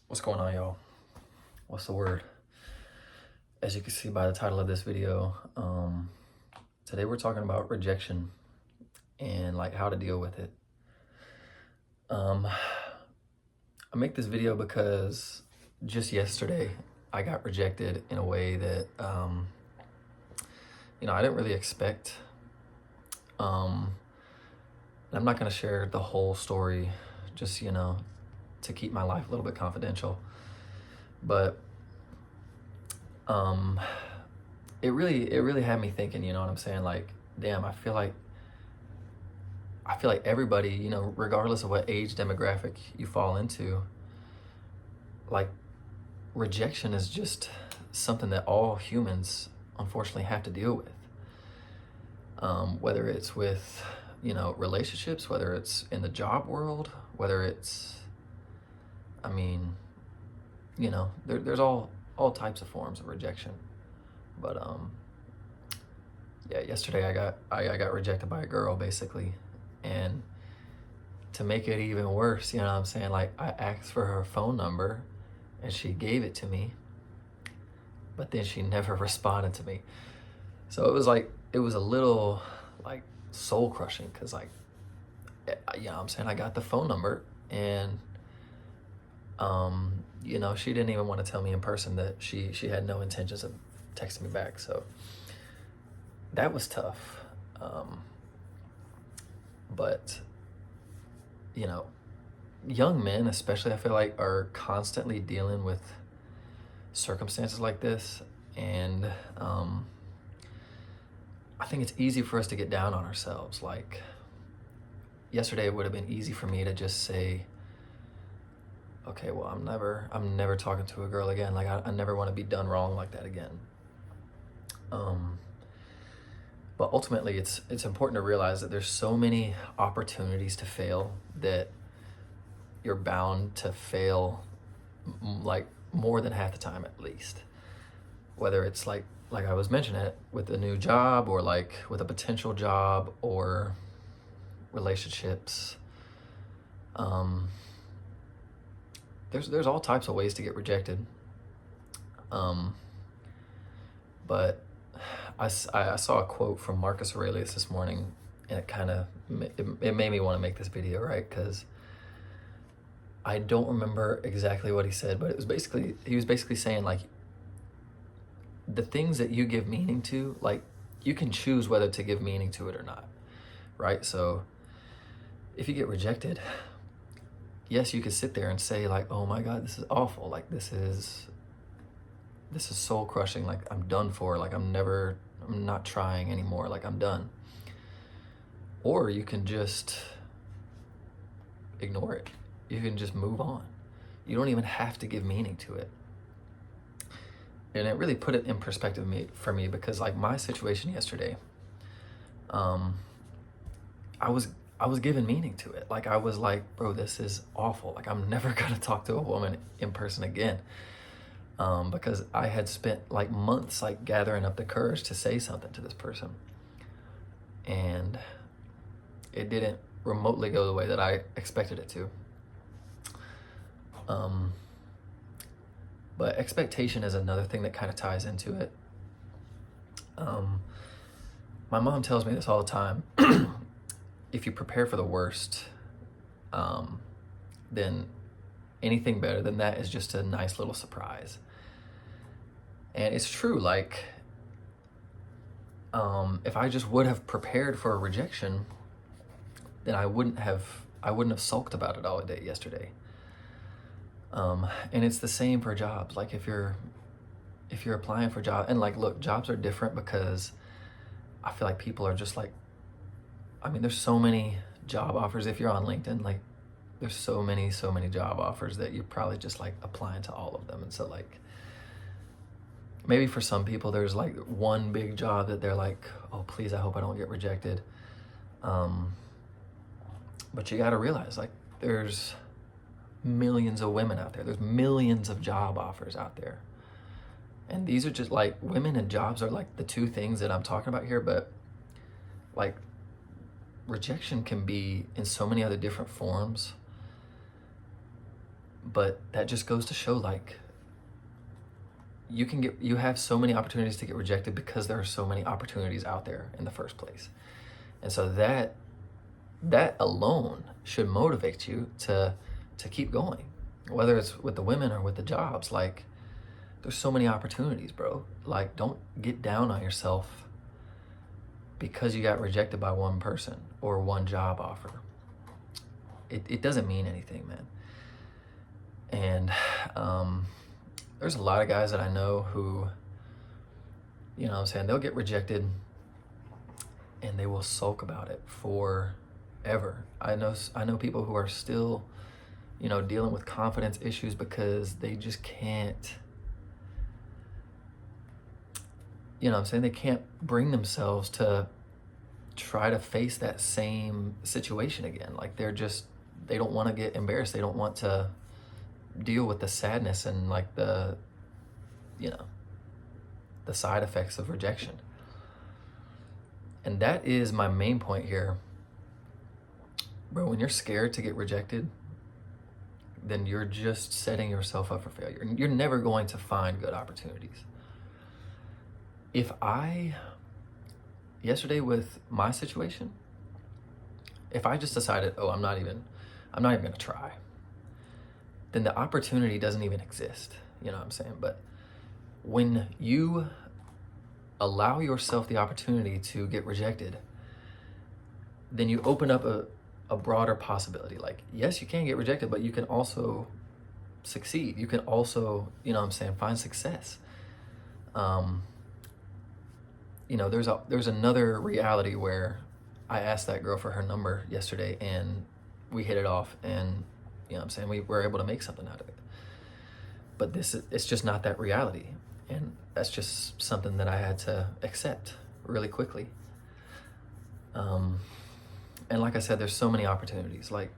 What's going on, y'all? What's the word? As you can see by the title of this video, today we're talking about rejection and like how to deal with it. I make this video because just yesterday I got rejected in a way that I didn't really expect. I'm not going to share the whole story, just to keep my life a little bit confidential, but it really had me thinking, you know what I'm saying? Like, damn, I feel like everybody, regardless of what age demographic you fall into, like, rejection is just something that all humans unfortunately have to deal with. Whether it's with, relationships, whether it's in the job world, whether it's, there's all types of forms of rejection. But yeah, yesterday I got rejected by a girl, basically, and to make it even worse, you know what I'm saying? Like, I asked for her phone number, and she gave it to me, but then she never responded to me. So it was a little like soul crushing, because like, you know what I'm saying, I got the phone number, and she didn't even want to tell me in person that she had no intentions of texting me back. So that was tough. But young men especially, I feel like, are constantly dealing with circumstances like this, and I think it's easy for us to get down on ourselves. Like, yesterday it would have been easy for me to just say, okay, well, I'm never talking to a girl again. Like, I never want to be done wrong like that again. But ultimately, it's important to realize that there's so many opportunities to fail that you're bound to fail, like, more than half the time at least. Whether it's like I was mentioning it with a new job, or like with a potential job, or relationships. There's all types of ways to get rejected. But I saw a quote from Marcus Aurelius this morning, and it made me want to make this video, right? Because I don't remember exactly what he said, but he was basically saying, like, the things that you give meaning to, like, you can choose whether to give meaning to it or not, right? So if you get rejected, yes, you could sit there and say, like, oh my God, this is awful. Like, this is soul crushing. Like, I'm done for. Like, I'm not trying anymore. Like, I'm done. Or you can just ignore it. You can just move on. You don't even have to give meaning to it. And it really put it in perspective for me, because like my situation yesterday, I was given meaning to it. Like, I was like, bro, this is awful. Like, I'm never gonna talk to a woman in person again. Because I had spent like months like gathering up the courage to say something to this person, and it didn't remotely go the way that I expected it to. But expectation is another thing that kind of ties into it. My mom tells me this all the time. If you prepare for the worst, then anything better than that is just a nice little surprise. And it's true. Like, if I just would have prepared for a rejection, then I wouldn't have sulked about it all day yesterday. And it's the same for jobs. Like, if you're applying for jobs, and like, look, jobs are different, because I feel like people are just like, there's so many job offers. If you're on LinkedIn, like, there's so many job offers that you're probably just like applying to all of them. And so, like, maybe for some people there's like one big job that they're like, oh, please, I hope I don't get rejected. But you got to realize, like, there's millions of women out there. There's millions of job offers out there. And these are just like, women and jobs are like the two things that I'm talking about here. But like, rejection can be in so many other different forms. But that just goes to show, like, you have so many opportunities to get rejected because there are so many opportunities out there in the first place. And so that alone should motivate you to keep going, whether it's with the women or with the jobs. Like, there's so many opportunities, bro. Like, don't get down on yourself because you got rejected by one person or one job offer. It doesn't mean anything, man. And there's a lot of guys that I know who, you know what I'm saying, they'll get rejected and they will sulk about it forever. I know people who are still, you know, dealing with confidence issues because they just can't, you know what I'm saying, they can't bring themselves to try to face that same situation again. Like, they don't want to get embarrassed. They don't want to deal with the sadness and, like, the, you know, the side effects of rejection. And that is my main point here. Bro, when you're scared to get rejected, then you're just setting yourself up for failure. You're never going to find good opportunities. Yesterday with my situation, if I just decided, oh, I'm not even gonna try, then the opportunity doesn't even exist. You know what I'm saying? But when you allow yourself the opportunity to get rejected, then you open up a broader possibility. Like, yes, you can get rejected, but you can also succeed. You can also, you know what I'm saying, find success. You know, there's another reality where I asked that girl for her number yesterday and we hit it off, and, you know what I'm saying, we were able to make something out of it. But it's just not that reality. And that's just something that I had to accept really quickly. And like I said, there's so many opportunities. Like,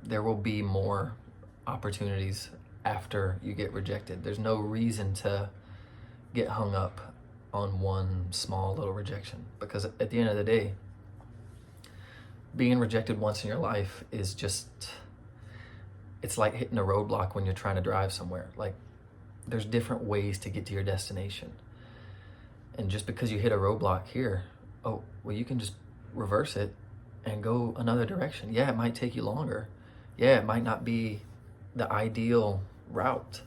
there will be more opportunities after you get rejected. There's no reason to get hung up on one small little rejection, because at the end of the day, being rejected once in your life is just, it's like hitting a roadblock when you're trying to drive somewhere. Like, there's different ways to get to your destination. And just because you hit a roadblock here, oh, well, you can just reverse it and go another direction. Yeah, it might take you longer. Yeah, it might not be the ideal route,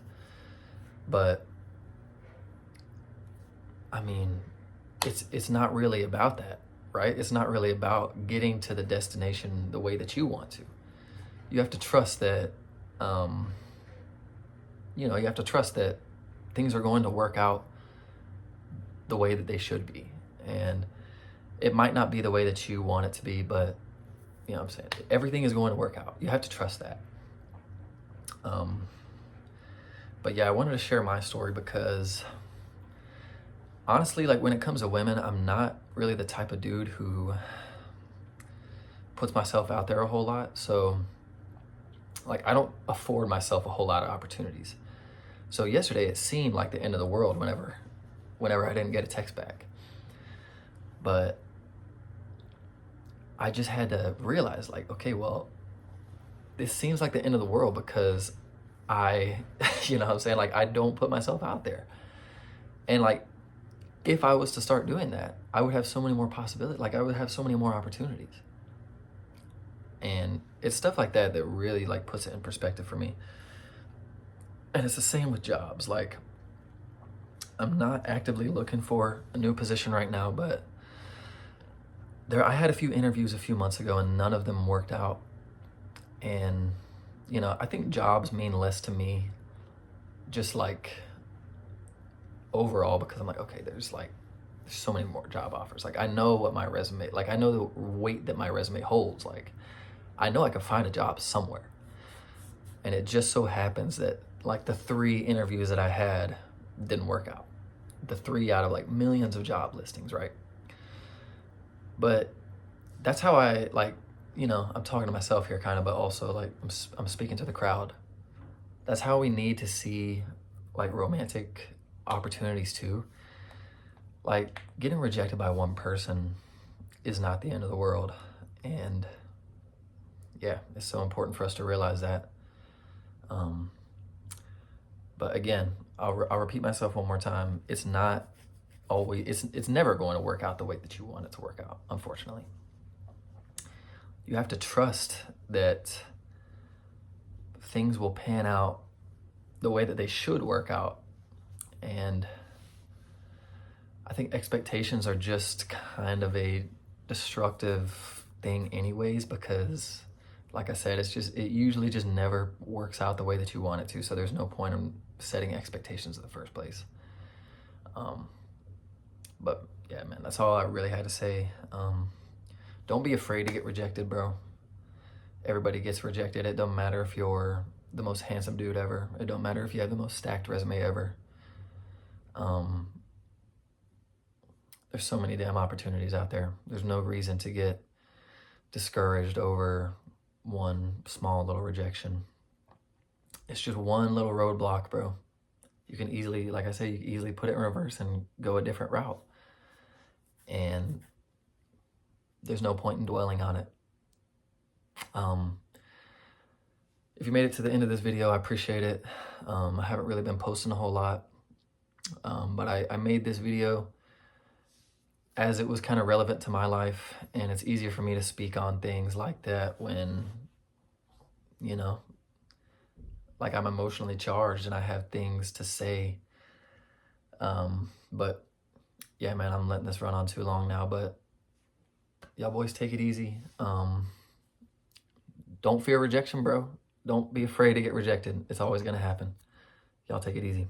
but I mean, it's not really about that, right? It's not really about getting to the destination the way that you want to. You have to trust that, you have to trust that things are going to work out the way that they should be. And it might not be the way that you want it to be, but, you know what I'm saying, everything is going to work out. You have to trust that. But yeah, I wanted to share my story because honestly, like, when it comes to women, I'm not really the type of dude who puts myself out there a whole lot. So, like, I don't afford myself a whole lot of opportunities. So yesterday it seemed like the end of the world whenever I didn't get a text back. But I just had to realize, like, okay, well, this seems like the end of the world because I, you know what I'm saying? Like, I don't put myself out there. And, like, if I was to start doing that, I would have so many more possibilities. Like, I would have so many more opportunities. And it's stuff like that that really, like, puts it in perspective for me. And it's the same with jobs. Like, I'm not actively looking for a new position right now, but I had a few interviews a few months ago and none of them worked out. And, you know, I think jobs mean less to me, just like overall, because I'm like, okay, there's so many more job offers. Like, I know what my resume, like, I know the weight that my resume holds. Like, I know I can find a job somewhere. And it just so happens that, like, the 3 interviews that I had didn't work out. The 3 out of, like, millions of job listings, right? But that's how I, like, you know, I'm talking to myself here kind of, but also, like, I'm speaking to the crowd. That's how we need to see, like, romantic opportunities too. Like, getting rejected by one person is not the end of the world. And yeah, it's so important for us to realize that. But again, I'll repeat myself one more time. It's not always, it's never going to work out the way that you want it to work out, unfortunately. You have to trust that things will pan out the way that they should work out. And I think expectations are just kind of a destructive thing anyways, because like I said, it usually just never works out the way that you want it to. So there's no point in setting expectations in the first place. But yeah, man, that's all I really had to say. Don't be afraid to get rejected, bro. Everybody gets rejected. It don't matter if you're the most handsome dude ever. It don't matter if you have the most stacked resume ever. There's so many damn opportunities out there. There's no reason to get discouraged over one small little rejection. It's just one little roadblock, bro. You can easily, like I say, you can easily put it in reverse and go a different route. And there's no point in dwelling on it. If you made it to the end of this video, I appreciate it. I haven't really been posting a whole lot, but I made this video as it was kind of relevant to my life, and it's easier for me to speak on things like that when, you know, like I'm emotionally charged and I have things to say. But yeah, man, I'm letting this run on too long now, but y'all boys take it easy. Don't fear rejection, bro. Don't be afraid to get rejected. It's always gonna happen. Y'all take it easy.